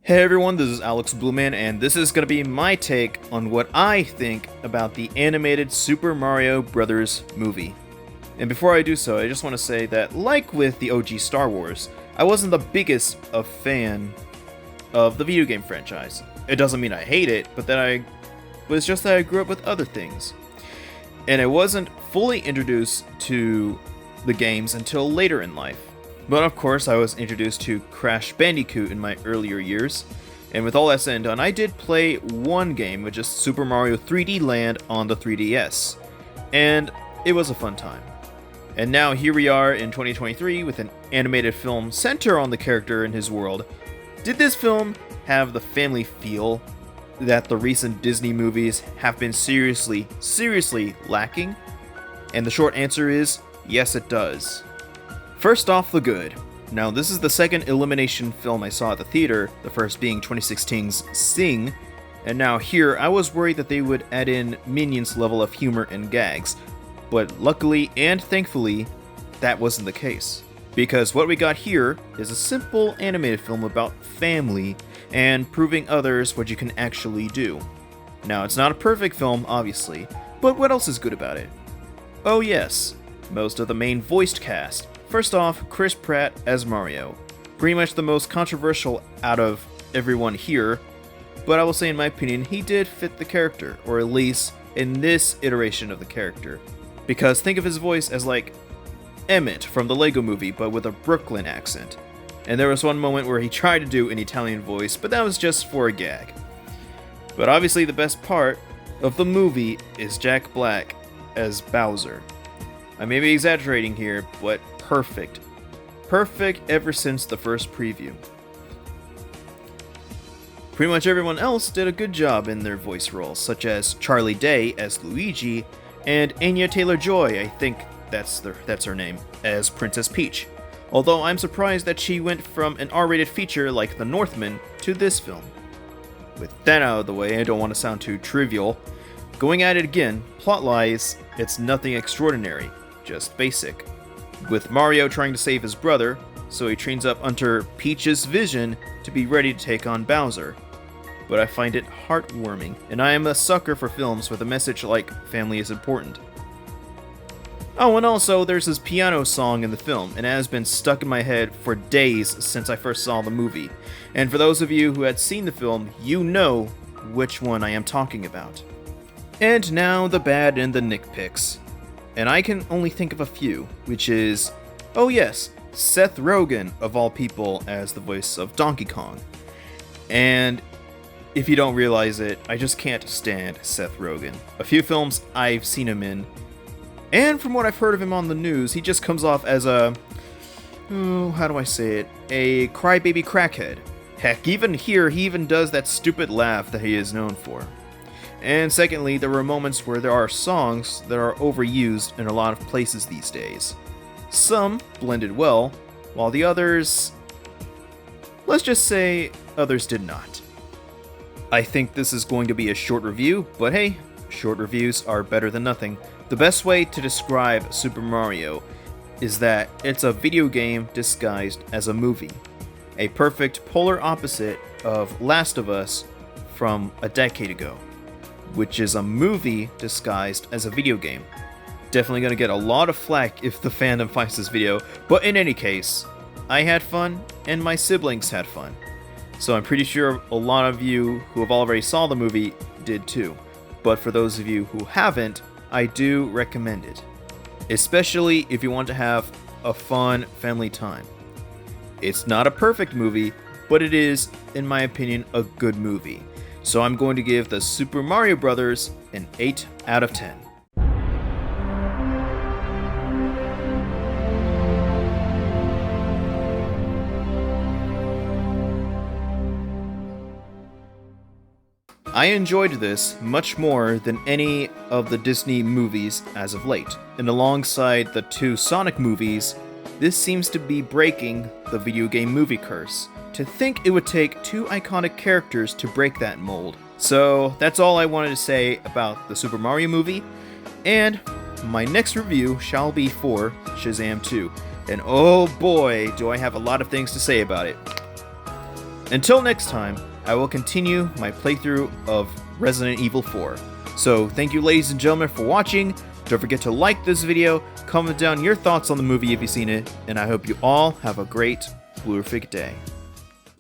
Hey everyone, this is Alex Blueman, and this is going to be my take on what I think about the animated Super Mario Bros. Movie. And before I do so, I just want to say that, like with the OG Star Wars, I wasn't the biggest of fan of the video game franchise. It doesn't mean I hate it, but it's just that I grew up with other things. And I wasn't fully introduced to the games until later in life. But of course, I was introduced to Crash Bandicoot in my earlier years, and with all that said and done, I did play one game, which is Super Mario 3D Land on the 3DS, and it was a fun time. And now here we are in 2023 with an animated film centered on the character and his world. Did this film have the family feel that the recent Disney movies have been seriously lacking? And the short answer is, yes it does. First off, the good. Now, this is the second Illumination film I saw at the theater, the first being 2016's Sing, and now here I was worried that they would add in Minions' level of humor and gags, but luckily and thankfully, that wasn't the case. Because what we got here is a simple animated film about family and proving others what you can actually do. Now, it's not a perfect film, obviously, but what else is good about it? Oh yes, most of the main voiced cast. First off, Chris Pratt as Mario. Pretty much the most controversial out of everyone here, but I will say in my opinion, he did fit the character, or at least in this iteration of the character. Because think of his voice as like Emmett from the Lego Movie, but with a Brooklyn accent. And there was one moment where he tried to do an Italian voice, but that was just for a gag. But obviously the best part of the movie is Jack Black as Bowser. I may be exaggerating here, but perfect. Perfect ever since the first preview. Pretty much everyone else did a good job in their voice roles, such as Charlie Day as Luigi, and Anya Taylor-Joy, I think that's her name, as Princess Peach. Although I'm surprised that she went from an R-rated feature like The Northman to this film. With that out of the way, I don't want to sound too trivial. Going at it again, plot-wise, it's nothing extraordinary, just basic. With Mario trying to save his brother, so he trains up under Peach's vision to be ready to take on Bowser. But I find it heartwarming, and I am a sucker for films with a message like family is important. Oh, and also there's his piano song in the film, and it has been stuck in my head for days since I first saw the movie. And for those of you who had seen the film, you know which one I am talking about. And now the bad and the nitpicks. And I can only think of a few, which is, oh yes, Seth Rogen, of all people, as the voice of Donkey Kong. And if you don't realize it, I just can't stand Seth Rogen. A few films I've seen him in, and from what I've heard of him on the news, he just comes off as a crybaby crackhead. Heck, even here, he even does that stupid laugh that he is known for. And secondly, there were moments where there are songs that are overused in a lot of places these days. Some blended well, while the others, let's just say, others did not. I think this is going to be a short review, but hey, short reviews are better than nothing. The best way to describe Super Mario is that it's a video game disguised as a movie. A perfect polar opposite of Last of Us from a decade ago, which is a movie disguised as a video game. Definitely gonna get a lot of flack if the fandom finds this video, but in any case, I had fun, and my siblings had fun. So I'm pretty sure a lot of you who have already saw the movie did too. But for those of you who haven't, I do recommend it. Especially if you want to have a fun family time. It's not a perfect movie, but it is, in my opinion, a good movie. So I'm going to give the Super Mario Bros. An 8 out of 10. I enjoyed this much more than any of the Disney movies as of late, and alongside the two Sonic movies, this seems to be breaking the video game movie curse. To think it would take two iconic characters to break that mold. So that's all I wanted to say about the Super Mario movie, and my next review shall be for Shazam 2, and oh boy, do I have a lot of things to say about it. Until next time, I will continue my playthrough of Resident Evil 4. So thank you ladies and gentlemen for watching. Don't forget to like this video, comment down your thoughts on the movie if you've seen it, and I hope you all have a great, blurific day.